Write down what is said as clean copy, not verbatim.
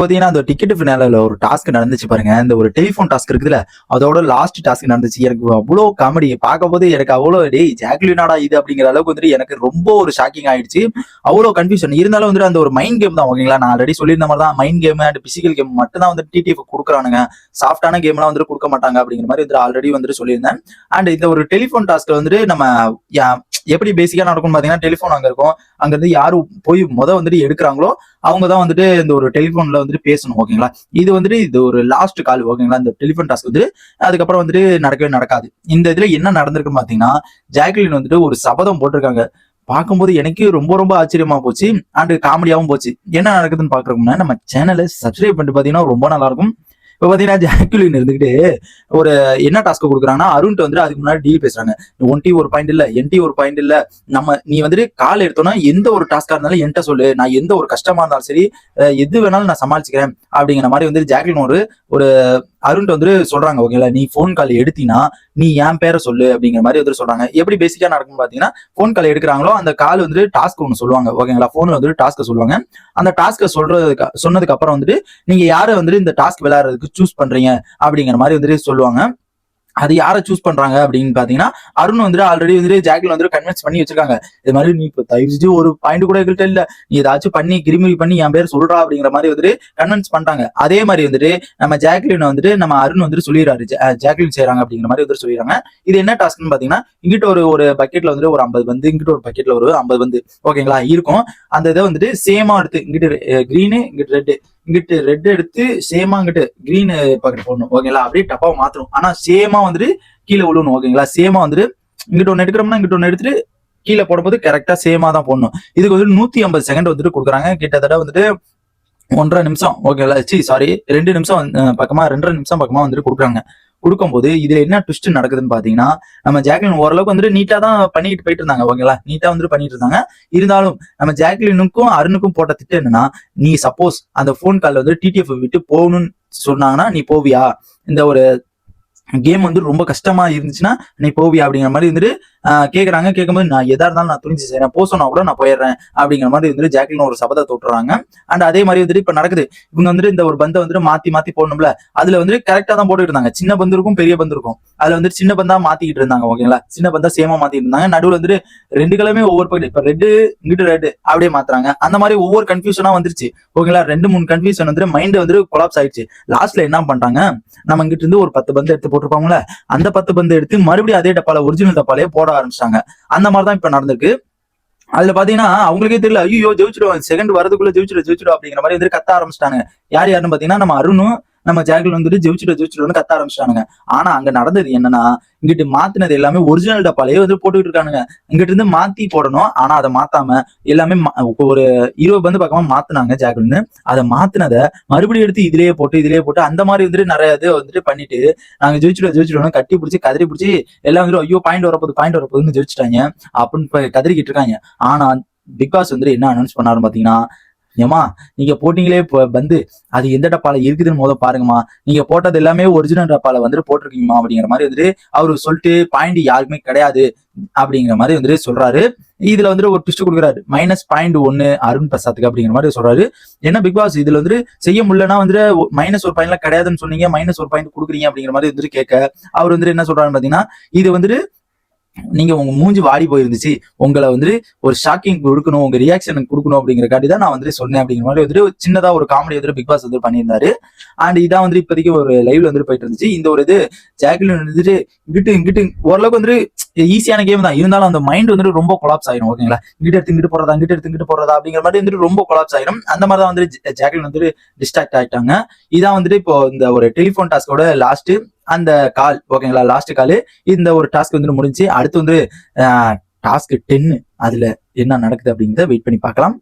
பாத்தீங்கன்னா அந்த டிக்கெட் ஃபினால ஒரு டாஸ்க் நடந்துச்சு பாருங்க. இந்த ஒரு டெலிஃபோன் டாஸ்க் இருக்குதுல, அதோட லாஸ்ட் டாஸ்க் நடந்துச்சு. எனக்கு அவ்வளோ காமெடி பார்க்கும்போது எனக்கு அவ்வளோ டேய் ஜாக்லினாடா இது அப்படிங்கிற அளவுக்கு வந்துட்டு எனக்கு ரொம்ப ஒரு ஷாக்கிங் ஆயிடுச்சு. அவ்வளோ கன்ஃபியூஷன் இருந்தாலும் வந்துட்டு அந்த ஒரு மைண்ட் கேம் தான் ஓகேங்களா. நான் ஆல்ரெடி சொல்லியிருந்த மாதிரி தான் mind game and physical game மட்டும் தான் வந்து டிடிஎஃப் கொடுக்குறானுங்க. சாஃப்டான கேம்லாம் வந்துட்டு கொடுக்க மாட்டாங்க அப்படிங்கிற மாதிரி வந்துட்டு ஆல்ரெடி வந்துட்டு சொல்லியிருந்தேன். அண்ட் இந்த ஒரு டெலிஃபோன் டாஸ்க் வந்துட்டு நம்ம எப்படி பேசிக்கா நடக்கும்னு பாத்தீங்கன்னா, டெலிஃபோன் அங்க இருக்கும். அங்க இருந்து யாரு போய் வந்துட்டு எடுக்கிறாங்களோ அவங்க தான் வந்துட்டு இந்த ஒரு டெலிஃபோன்ல வந்துட்டு பேசணும் ஓகேங்களா. இது ஒரு லாஸ்ட் கால் ஓகேங்களா. இந்த டெலிஃபோன் டாஸ்க் வந்து அதுக்கப்புறம் வந்துட்டு நடக்கவே நடக்காது. இந்த இதுல என்ன நடந்திருக்குன்னு பாத்தீங்கன்னா, ஜாக்லின் வந்துட்டு ஒரு சபதம் போட்டிருக்காங்க. பார்க்கும்போது எனக்கு ரொம்ப ரொம்ப ஆச்சரியமா போச்சு அண்ட் காமெடியாவும் போச்சு. என்ன நடக்குதுன்னு பாக்குறோம்னா, நம்ம சேனலை சப்ஸ்கிரைப் பண்ணிட்டு பாத்தீங்கன்னா ரொம்ப நல்லா இருக்கும். இப்ப பாத்தீங்கன்னா ஜாக்லின் இருந்துகிட்டு ஒரு என்ன டாஸ்க் கொடுக்குறாங்கன்னா, அருண்ட்டு வந்து அதுக்கு முன்னாடி டீல் பேசுறாங்க. ஒன்டி ஒரு பாயிண்ட் இல்ல, என்டி ஒரு பாயிண்ட் இல்ல, நீ வந்துட்டு கால் எடுத்தோம்னா எந்த ஒரு டாஸ்கா இருந்தாலும் என்கிட்ட சொல்லு, நான் எந்த ஒரு கஷ்டமா இருந்தாலும் சரி எது வேணாலும் நான் சமாளிச்சுக்கிறேன் அப்படிங்கிற மாதிரி வந்து ஜாக்லின் ஒரு அருண் வந்து சொல்றாங்க ஓகேங்களா. நீ போன் கால் எடுத்தீங்கன்னா நீ என் பேரை சொல்லு அப்படிங்கிற மாதிரி வந்து சொல்றாங்க. எப்படி பேசிக்கா நடக்கும் பாத்தீங்கன்னா, போன் கால் எடுக்கிறாங்களோ அந்த கால் வந்து டாஸ்க் ஒன்று சொல்லுவாங்க ஓகேங்களா. போன்ல வந்து டாஸ்க் சொல்லுவாங்க. அந்த டாஸ்க் சொன்னதுக்கு அப்புறம் வந்துட்டு நீங்க யாரை வந்துட்டு இந்த டாஸ்க் விளையாடுறதுக்கு சூஸ் பண்றீங்க அப்படிங்கிற மாதிரி வந்துட்டு சொல்லுவாங்க. அது யாரை சூஸ் பண்றாங்க அப்படின்னு பாத்தீங்கன்னா, அருண் வந்துட்டு ஆல்ரெடி வந்துட்டு ஜாக்லின் வந்துட்டு கன்வின்ஸ் பண்ணி வச்சிருக்காங்க. இது மாதிரி நீ இப்ப தயவு செஞ்சு ஒரு பாயிண்ட் கூட எங்கள்கிட்ட இல்ல, நீ ஏதாச்சும் பண்ணி கிரிமிரி பண்ணி என் பேர் சொல்றா அப்படிங்கிற மாதிரி வந்துட்டு கன்வின்ஸ் பண்ணிட்டாங்க. அதே மாதிரி வந்துட்டு நம்ம ஜாக்லின் வந்துட்டு நம்ம அருண் வந்துட்டு சொல்லிடுறாரு ஜாக்லின் செய்யறாங்க அப்படிங்கிற மாதிரி வந்துட்டு சொல்லிடுறாங்க. இது என்ன டாஸ்க்னு பாத்தீங்கன்னா, இங்கிட்ட ஒரு பக்கெட்ல வந்துட்டு ஒரு 50 வந்து, இங்கிட்ட ஒரு பக்கெட்ல ஒரு 50 வந்து ஓகேங்களா இருக்கும். அந்த இதை வந்துட்டு சேமா எடுத்து இங்கிட்ட கிரீனு இங்கிட்ட ரெட், இங்கிட்டு ரெட் எடுத்து சேமா இங்கிட்டு கிரீன் பாக்கெட் போடணும் ஓகேங்களா. அப்படியே டப்பாவை மாத்தணும். ஆனா சேமா வந்துட்டு கீழே விழணும் ஓகேங்களா. சேமா வந்துட்டு இங்கிட்ட ஒண்ணு எடுக்கிறோம்னா இங்கிட்ட ஒண்ணு எடுத்துட்டு கீழே போடும்போது கரெக்டா சேமா தான் போடணும். இதுக்கு வந்து 150 செகண்ட் வந்துட்டு கொடுக்குறாங்க. கிட்டத்தட்ட வந்துட்டு 1.5 நிமிஷம் ஓகேங்களா. சாரி 2 நிமிஷம் பக்கமா 2.5 நிமிஷம் பக்கமா வந்துட்டு கொடுக்குறாங்க. கொடுக்கும்போது இதுல என்ன ட்விஸ்ட் நடக்குதுன்னு பாத்தீங்கன்னா, நம்ம ஜாக்லின் ஓரளவுக்கு வந்துட்டு நீட்டா தான் பண்ணிட்டு போயிட்டு இருந்தாங்க ஓகேங்களா. நீட்டா வந்துட்டு பண்ணிட்டு இருந்தாங்க. இருந்தாலும் நம்ம ஜாக்லினுக்கும் அருணுக்கும் போட்ட திட்டம் என்னன்னா, நீ சப்போஸ் அந்த போன் கால்ல வந்து டிடிஎஃப் விட்டு போகணும்னு சொன்னாங்கன்னா நீ போவியா, இந்த ஒரு கேம் வந்து ரொம்ப கஷ்டமா இருந்துச்சுன்னா நீ போவியா அப்படிங்கிற மாதிரி வந்துட்டு கேக்குறாங்க. கேட்கும்போது நான் எதா இருந்தாலும் நான் துணிஞ்சு செய்யறேன், போசோனா கூட நான் போயிடுறேன் அப்படிங்கிற மாதிரி வந்துட்டு ஜாக்லின் ஒரு சபதத்தை தொட்டுறாங்க. அண்ட் அதே மாதிரி வந்துட்டு இப்ப நடக்குது. இவங்க வந்துட்டு இந்த ஒரு பந்தை வந்துட்டு மாத்தி மாத்தி போடணும்ல, அதுல வந்துட்டு கரெக்டா தான் போட்டுட்டு இருந்தாங்க. சின்ன பந்து இருக்கும், பெரிய பந்து இருக்கும். அதுல வந்துட்டு சின்ன பந்தா மாத்திக்கிட்டு இருந்தாங்க ஓகேங்களா. சின்ன பந்தா சேமா மாத்திட்டு இருந்தாங்க. நடுவில் வந்துட்டு 2 கிழமே ஒவ்வொரு பக்கம், இப்ப ரெட்டு இங்கிட்டு ரெட்டு அப்படியே மாத்துறாங்க. அந்த மாதிரி ஒவ்வொரு கன்ஃபியூஷனா வந்துருச்சு ஓகேங்களா. 2-3 கன்ஃபியூஷன் வந்துட்டு மைண்ட் வந்துட்டு கொலாப்ஸ் ஆயிடுச்சு. லாஸ்ட்ல என்ன பண்றாங்க, நம்ம இங்கிட்ட இருந்து ஒரு 10 பந்து எடுத்து போட்டிருப்பாங்களே, அந்த 10 பந்து எடுத்து மறுபடியும் அதே டப்பால ஒரிஜினல் டப்பாலே போட ஆரம்பிச்சிட்டாங்க. அந்த மாதிரிதான் இப்ப நடந்திருக்கு. அதுல பாத்தீங்கன்னா அவங்களுக்கே தெரியல, ஐயோ ஜெயிச்சிடும், செகண்ட் வரதுக்குள்ள ஜெயிச்சிடும் அப்படிங்கிற மாதிரி வந்து கத்த ஆரம்பிச்சிட்டாங்க. யாருன்னு பாத்தீங்கன்னா, நம்ம அருணும் நம்ம ஜாக்லின் வந்துட்டு ஜெயிச்சிடும் கத்த ஆரம்பிச்சிட்டானுங்க. ஆனா அங்க நடந்தது என்னன்னா, இங்கிட்டு மாத்தினது எல்லாமே ஒரிஜினல் டப்பாலே வந்து போட்டுக்கிட்டு இருக்கானுங்க. இங்கிட்ட இருந்து மாத்தி போடணும், ஆனா அதை மாத்தாம எல்லாமே ஒரு 20 பந்து பக்கமா மாத்தினாங்க ஜாக்லின். அதை மாத்தினத மறுபடியும் எடுத்து இதுலயே போட்டு அந்த மாதிரி வந்துட்டு நிறைய இது வந்துட்டு பண்ணிட்டு நாங்க ஜெயிச்சிடும் கட்டி பிடிச்சி கதறி பிடிச்சி எல்லாம் வந்துட்டு ஐயோ பாயிண்ட் வரப்போகுதுன்னு ஜெயிச்சிட்டாங்க அப்படின்னு கதறிக்கிட்டு இருக்காங்க. ஆனா பிக் பாஸ் வந்துட்டு என்ன அனௌன்ஸ் பண்ணாரு பாத்தீங்கன்னா, ஏமா நீங்க போட்டீங்களே வந்து அது எந்த டப்பால இருக்குதுன்னு போத பாருங்கம்மா, நீங்க போட்டது எல்லாமே ஒரிஜினல் டப்பால வந்துட்டு போட்டிருக்கீங்கம்மா அப்படிங்கிற மாதிரி வந்துட்டு அவரு சொல்லிட்டு பாயிண்ட் யாருக்குமே கிடையாது அப்படிங்கிற மாதிரி வந்துட்டு சொல்றாரு. இதுல வந்துட்டு ஒரு ட்விஸ்ட் கொடுக்குறாரு, -0.1 அருண் பிரசாத்துக்கு அப்படிங்கிற மாதிரி சொல்றாரு. என்ன பிக் பாஸ் இதுல வந்துட்டு செய்ய முடியலன்னா வந்துட்டு -1 பாயிண்ட்லாம் கிடையாதுன்னு சொன்னீங்க, -1 பாயிண்ட் கொடுக்குறீங்க அப்படிங்கிற மாதிரி வந்துட்டு கேட்க அவர் வந்துட்டு என்ன சொல்றாருன்னு பாத்தீங்கன்னா, இது வந்துட்டு நீங்க உங்க மூஞ்சி வாடி போயிருந்துச்சு, உங்களை வந்துட்டு ஒரு ஷாக்கிங் கொடுக்கணும், உங்க ரியாக்ஷன் கொடுக்கணும் அப்படிங்கிற காட்டி தான் நான் வந்துட்டு சொன்னேன் அப்படிங்கிற மாதிரி வந்துட்டு சின்னதா ஒரு காமெடி வந்துட்டு பிக் பாஸ் வந்து பண்ணியிருந்தாரு. அண்ட் இதான் வந்துட்டு இப்போதைக்கு ஒரு லைவ்ல வந்துட்டு போயிட்டு இருந்துச்சு. இந்த ஒரு இது ஜாக்லின் வந்துட்டு இங்கிட்டு ஓரளவுக்கு வந்துட்டு ஈஸியான கேம் தான், இருந்தாலும் அந்த மைண்ட் வந்துட்டு ரொம்ப கொலாப்ஸ் ஆயிரும் ஓகேங்களா. இங்கிட்ட எடுத்து இங்கிட்டு போறதா அப்படிங்கிற மாதிரி வந்துட்டு ரொம்ப கொலாப்ஸ் ஆயிரும். அந்த மாதிரி தான் வந்துட்டு ஜாக்லின் வந்துட்டு டிஸ்ட்ராக்ட் ஆயிட்டாங்க. இதான் வந்துட்டு இப்போ இந்த ஒரு டெலிஃபோன் டாஸ்கோட லாஸ்ட் அந்த கால் ஓகேங்களா. லாஸ்ட் கால் இந்த ஒரு டாஸ்க் வந்து முடிஞ்சு. அடுத்து வந்து டாஸ்க் 10 அதுல என்ன நடக்குது அப்படிங்கிறத வெயிட் பண்ணி பார்க்கலாம்.